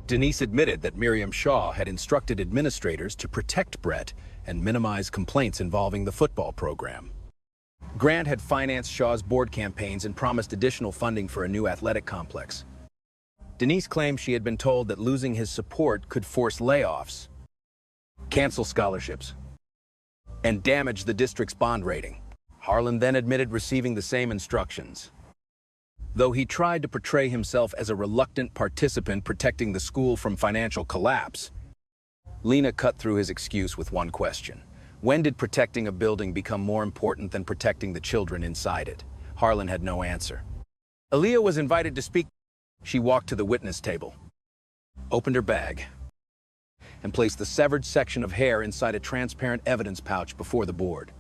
Denise admitted that Miriam Shaw had instructed administrators to protect Brett and minimize complaints involving the football program. Grant had financed Shaw's board campaigns and promised additional funding for a new athletic complex. Denise claimed she had been told that losing his support could force layoffs, cancel scholarships, and damage the district's bond rating. Harlan then admitted receiving the same instructions. Though he tried to portray himself as a reluctant participant protecting the school from financial collapse, Lena cut through his excuse with one question. When did protecting a building become more important than protecting the children inside it? Harlan had no answer. Aaliyah was invited to speak. She walked to the witness table, opened her bag, and placed the severed section of hair inside a transparent evidence pouch before the board.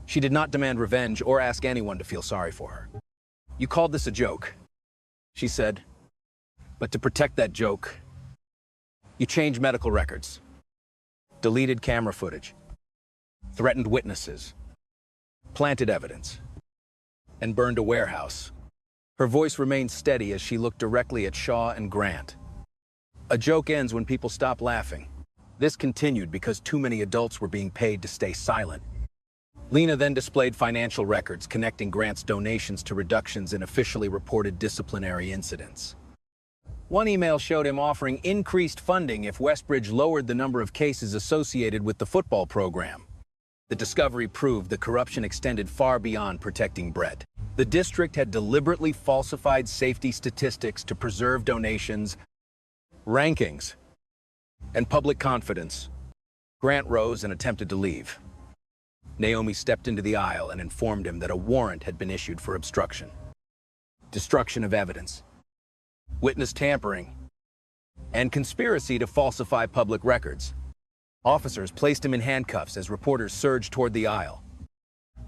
She did not demand revenge or ask anyone to feel sorry for her. "You called this a joke," she said. "But to protect that joke, you changed medical records, deleted camera footage, threatened witnesses, planted evidence, and burned a warehouse." Her voice remained steady as she looked directly at Shaw and Grant. "A joke ends when people stop laughing. This continued because too many adults were being paid to stay silent." Lena then displayed financial records connecting Grant's donations to reductions in officially reported disciplinary incidents. One email showed him offering increased funding if Westbridge lowered the number of cases associated with the football program. The discovery proved the corruption extended far beyond protecting Brett. The district had deliberately falsified safety statistics to preserve donations, rankings, and public confidence. Grant rose and attempted to leave. Naomi stepped into the aisle and informed him that a warrant had been issued for obstruction, destruction of evidence, witness tampering, and conspiracy to falsify public records. Officers placed him in handcuffs as reporters surged toward the aisle.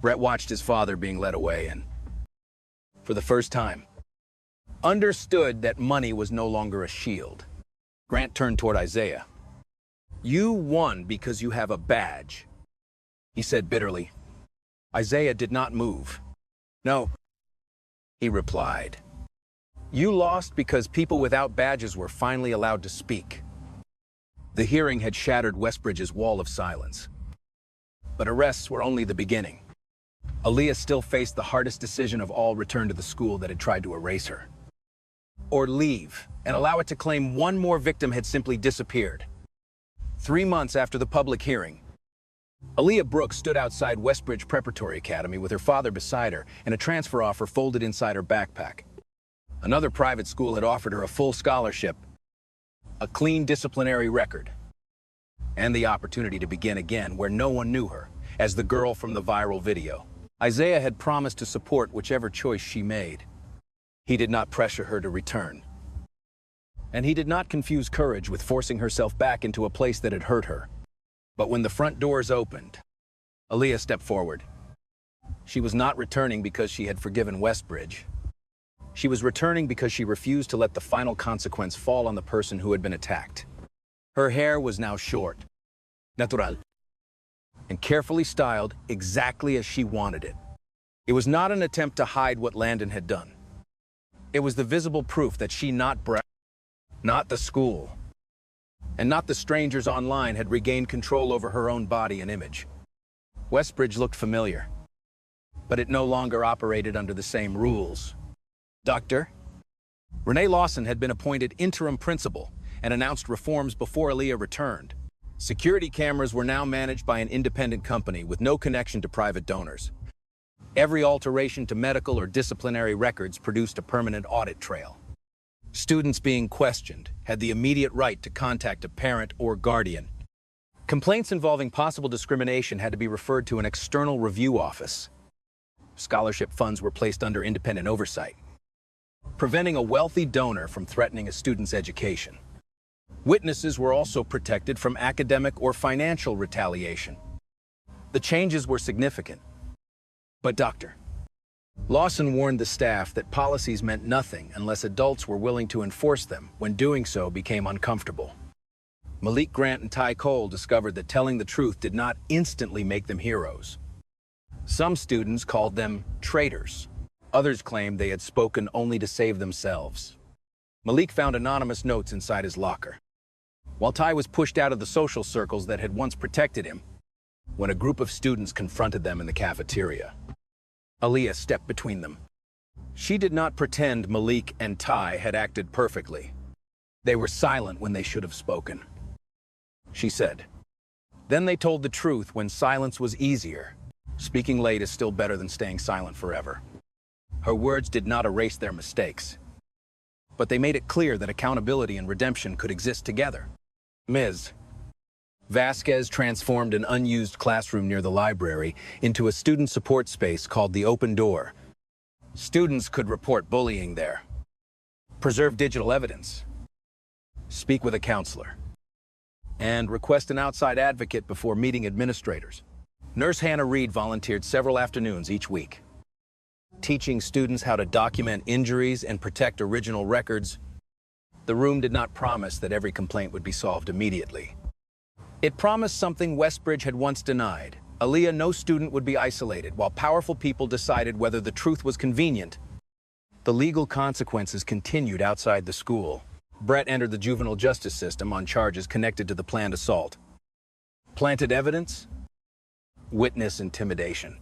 Brett watched his father being led away and, for the first time, understood that money was no longer a shield. Grant turned toward Isaiah. "You won because you have a badge," he said bitterly. Isaiah did not move. "No," he replied. "You lost because people without badges were finally allowed to speak." The hearing had shattered Westbridge's wall of silence. But arrests were only the beginning. Aaliyah still faced the hardest decision of all: return to the school that had tried to erase her, or leave and allow it to claim one more victim had simply disappeared. 3 months after the public hearing, Aaliyah Brooks stood outside Westbridge Preparatory Academy with her father beside her and a transfer offer folded inside her backpack. Another private school had offered her a full scholarship, a clean disciplinary record, and the opportunity to begin again where no one knew her, as the girl from the viral video. Isaiah had promised to support whichever choice she made. He did not pressure her to return. And he did not confuse courage with forcing herself back into a place that had hurt her. But when the front doors opened, Aaliyah stepped forward. She was not returning because she had forgiven Westbridge. She was returning because she refused to let the final consequence fall on the person who had been attacked. Her hair was now short, natural, and carefully styled exactly as she wanted it. It was not an attempt to hide what Landon had done. It was the visible proof that she, not Brett, not the school, and not the strangers online, had regained control over her own body and image. Westbridge looked familiar, but it no longer operated under the same rules. Dr. Renee Lawson had been appointed interim principal and announced reforms before Aaliyah returned. Security cameras were now managed by an independent company with no connection to private donors. Every alteration to medical or disciplinary records produced a permanent audit trail. Students being questioned had the immediate right to contact a parent or guardian. Complaints involving possible discrimination had to be referred to an external review office. Scholarship funds were placed under independent oversight, preventing a wealthy donor from threatening a student's education. Witnesses were also protected from academic or financial retaliation. The changes were significant, but Dr. Lawson warned the staff that policies meant nothing unless adults were willing to enforce them when doing so became uncomfortable. Malik Grant and Ty Cole discovered that telling the truth did not instantly make them heroes. Some students called them traitors. Others claimed they had spoken only to save themselves. Malik found anonymous notes inside his locker, while Ty was pushed out of the social circles that had once protected him when a group of students confronted them in the cafeteria. Aaliyah stepped between them. She did not pretend Malik and Ty had acted perfectly. They were silent when they should have spoken. She said. Then they told the truth when silence was easier. Speaking late is still better than staying silent forever. Her words did not erase their mistakes, but they made it clear that accountability and redemption could exist together. Ms. Vasquez transformed an unused classroom near the library into a student support space called the Open Door. Students could report bullying there, preserve digital evidence, speak with a counselor, and request an outside advocate before meeting administrators. Nurse Hannah Reed volunteered several afternoons each week, teaching students how to document injuries and protect original records. The room did not promise that every complaint would be solved immediately. It promised something Westbridge had once denied. Aaliyah, no student would be isolated, while powerful people decided whether the truth was convenient. The legal consequences continued outside the school. Brett entered the juvenile justice system on charges connected to the planned assault. Planted evidence, witness intimidation,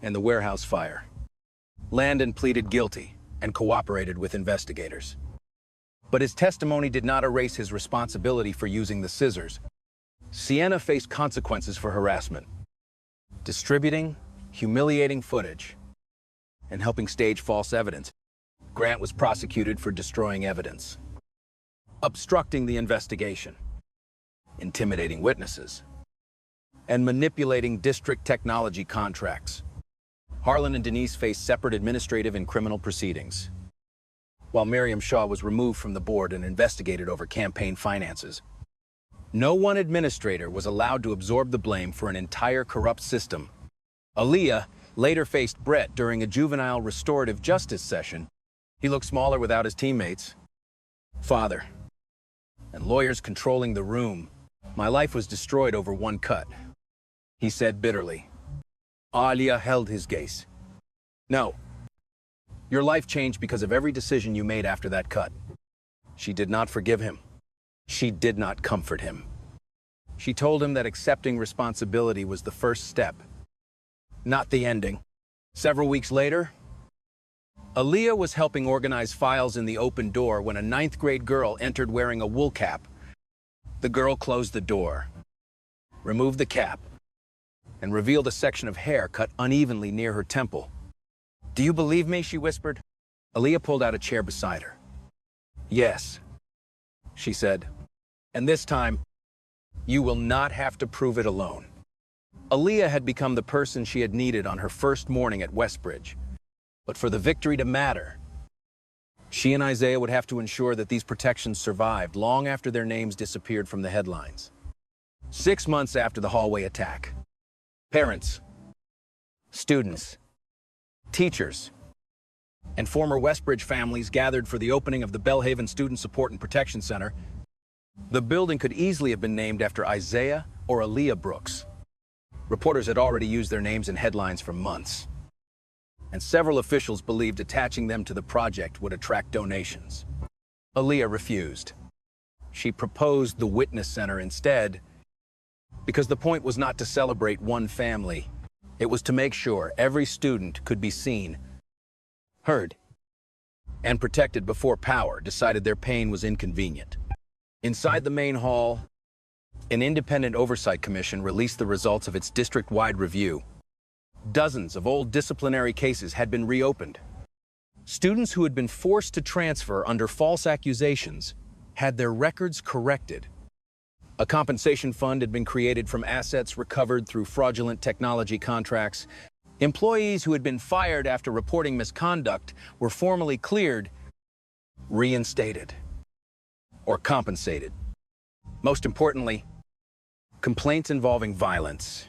and the warehouse fire. Landon pleaded guilty and cooperated with investigators. But his testimony did not erase his responsibility for using the scissors. Sienna faced consequences for harassment, distributing humiliating footage, and helping stage false evidence. Grant was prosecuted for destroying evidence, obstructing the investigation, intimidating witnesses, and manipulating district technology contracts. Harlan and Denise faced separate administrative and criminal proceedings, while Miriam Shaw was removed from the board and investigated over campaign finances. No one administrator was allowed to absorb the blame for an entire corrupt system. Aaliyah later faced Brett during a juvenile restorative justice session. He looked smaller without his teammates. Father, and lawyers controlling the room. My life was destroyed over one cut, he said bitterly. Aaliyah held his gaze. No. Your life changed because of every decision you made after that cut. She did not forgive him. She did not comfort him. She told him that accepting responsibility was the first step, not the ending. Several weeks later, Aaliyah was helping organize files in the Open Door when a 9th grade girl entered wearing a wool cap. The girl closed the door, removed the cap, and revealed a section of hair cut unevenly near her temple. Do you believe me? She whispered. Aaliyah pulled out a chair beside her. Yes, she said. And this time, you will not have to prove it alone. Aaliyah had become the person she had needed on her first morning at Westbridge. But for the victory to matter, she and Isaiah would have to ensure that these protections survived long after their names disappeared from the headlines. 6 months after the hallway attack, parents, students, teachers, and former Westbridge families gathered for the opening of the Bellhaven Student Support and Protection Center. The building could easily have been named after Isaiah or Aaliyah Brooks. Reporters had already used their names in headlines for months, and several officials believed attaching them to the project would attract donations. Aaliyah refused. She proposed the Witness Center instead, because the point was not to celebrate one family. It was to make sure every student could be seen, heard, and protected before power decided their pain was inconvenient. Inside the main hall, an independent oversight commission released the results of its district-wide review. Dozens of old disciplinary cases had been reopened. Students who had been forced to transfer under false accusations had their records corrected. A compensation fund had been created from assets recovered through fraudulent technology contracts. Employees who had been fired after reporting misconduct were formally cleared, reinstated, or compensated. Most importantly, complaints involving violence,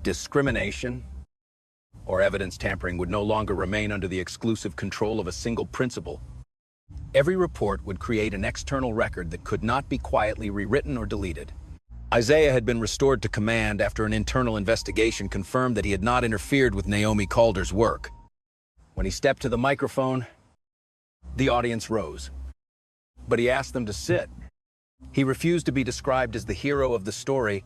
discrimination, or evidence tampering would no longer remain under the exclusive control of a single principal. Every report would create an external record that could not be quietly rewritten or deleted. Isaiah had been restored to command after an internal investigation confirmed that he had not interfered with Naomi Calder's work. When he stepped to the microphone, the audience rose, but he asked them to sit. He refused to be described as the hero of the story.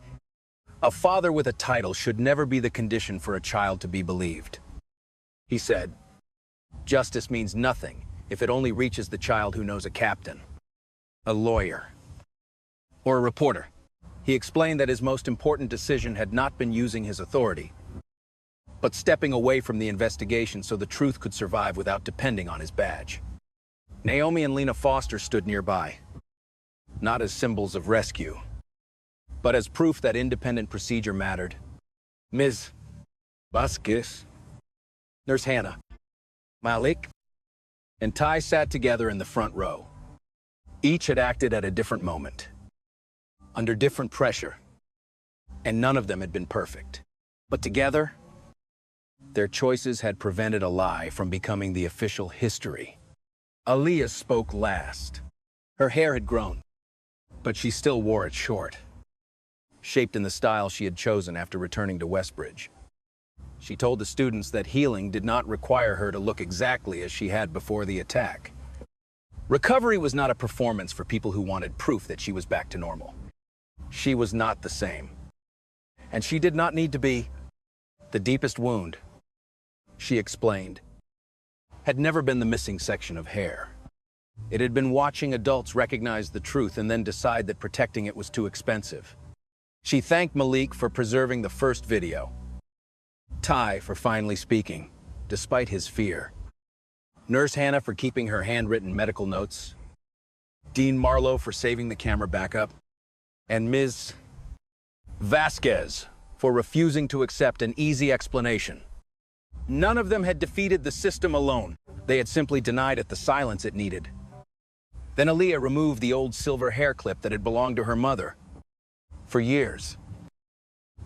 A father with a title should never be the condition for a child to be believed. He said, "Justice means nothing if it only reaches the child who knows a captain, a lawyer, or a reporter." He explained that his most important decision had not been using his authority, but stepping away from the investigation so the truth could survive without depending on his badge. Naomi and Lena Foster stood nearby, not as symbols of rescue, but as proof that independent procedure mattered. Ms. Vasquez, Nurse Hannah, Malik, and Ty sat together in the front row. Each had acted at a different moment, under different pressure, and none of them had been perfect. But together, their choices had prevented a lie from becoming the official history. Aaliyah spoke last. Her hair had grown, but she still wore it short, shaped in the style she had chosen after returning to Westbridge. She told the students that healing did not require her to look exactly as she had before the attack. Recovery was not a performance for people who wanted proof that she was back to normal. She was not the same, and she did not need to be. The deepest wound, she explained, had never been the missing section of hair. It had been watching adults recognize the truth and then decide that protecting it was too expensive. She thanked Malik for preserving the first video, Ty for finally speaking, despite his fear, Nurse Hannah for keeping her handwritten medical notes, Dean Marlowe for saving the camera backup, and Ms. Vasquez for refusing to accept an easy explanation. None of them had defeated the system alone. They had simply denied it the silence it needed. Then Aaliyah removed the old silver hair clip that had belonged to her mother. For years,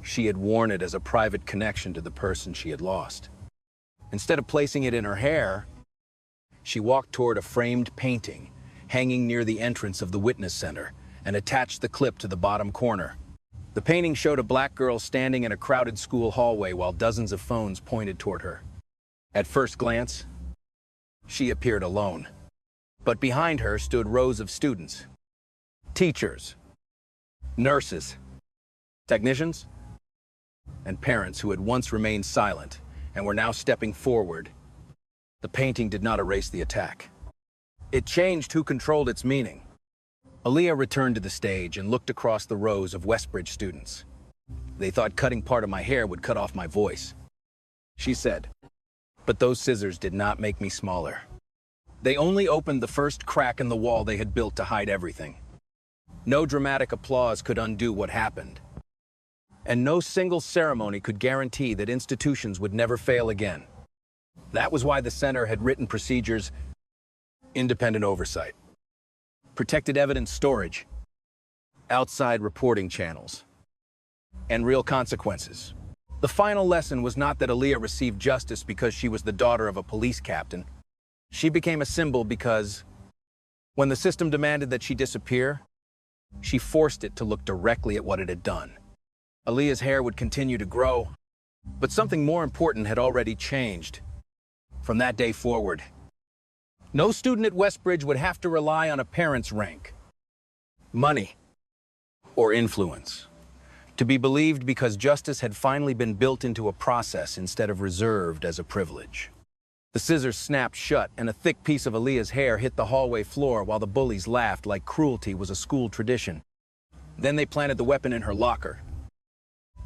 she had worn it as a private connection to the person she had lost. Instead of placing it in her hair, she walked toward a framed painting hanging near the entrance of the witness center and attached the clip to the bottom corner. The painting showed a black girl standing in a crowded school hallway while dozens of phones pointed toward her. At first glance, she appeared alone. But behind her stood rows of students, teachers, nurses, technicians, and parents who had once remained silent and were now stepping forward. The painting did not erase the attack. It changed who controlled its meaning. Aaliyah returned to the stage and looked across the rows of Westbridge students. They thought cutting part of my hair would cut off my voice, she said. But those scissors did not make me smaller. They only opened the first crack in the wall they had built to hide everything. No dramatic applause could undo what happened. And no single ceremony could guarantee that institutions would never fail again. That was why the center had written procedures: independent oversight, protected evidence storage, outside reporting channels, and real consequences. The final lesson was not that Aaliyah received justice because she was the daughter of a police captain. She became a symbol because, when the system demanded that she disappear, she forced it to look directly at what it had done. Aaliyah's hair would continue to grow, but something more important had already changed. From that day forward, no student at Westbridge would have to rely on a parent's rank, money, or influence to be believed, because justice had finally been built into a process instead of reserved as a privilege. The scissors snapped shut, and a thick piece of Aaliyah's hair hit the hallway floor while the bullies laughed like cruelty was a school tradition. Then they planted the weapon in her locker,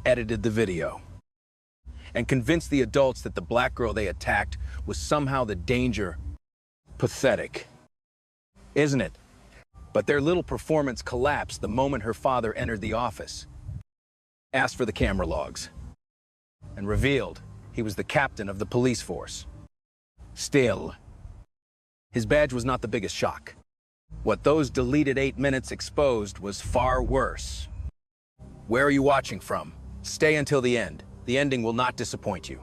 edited the video, and convinced the adults that the black girl they attacked was somehow the danger. Pathetic, isn't it? But their little performance collapsed the moment her father entered the office, asked for the camera logs, and revealed he was the captain of the police force. Still, his badge was not the biggest shock. What those deleted 8 minutes exposed was far worse. Where are you watching from? Stay until the end. The ending will not disappoint you.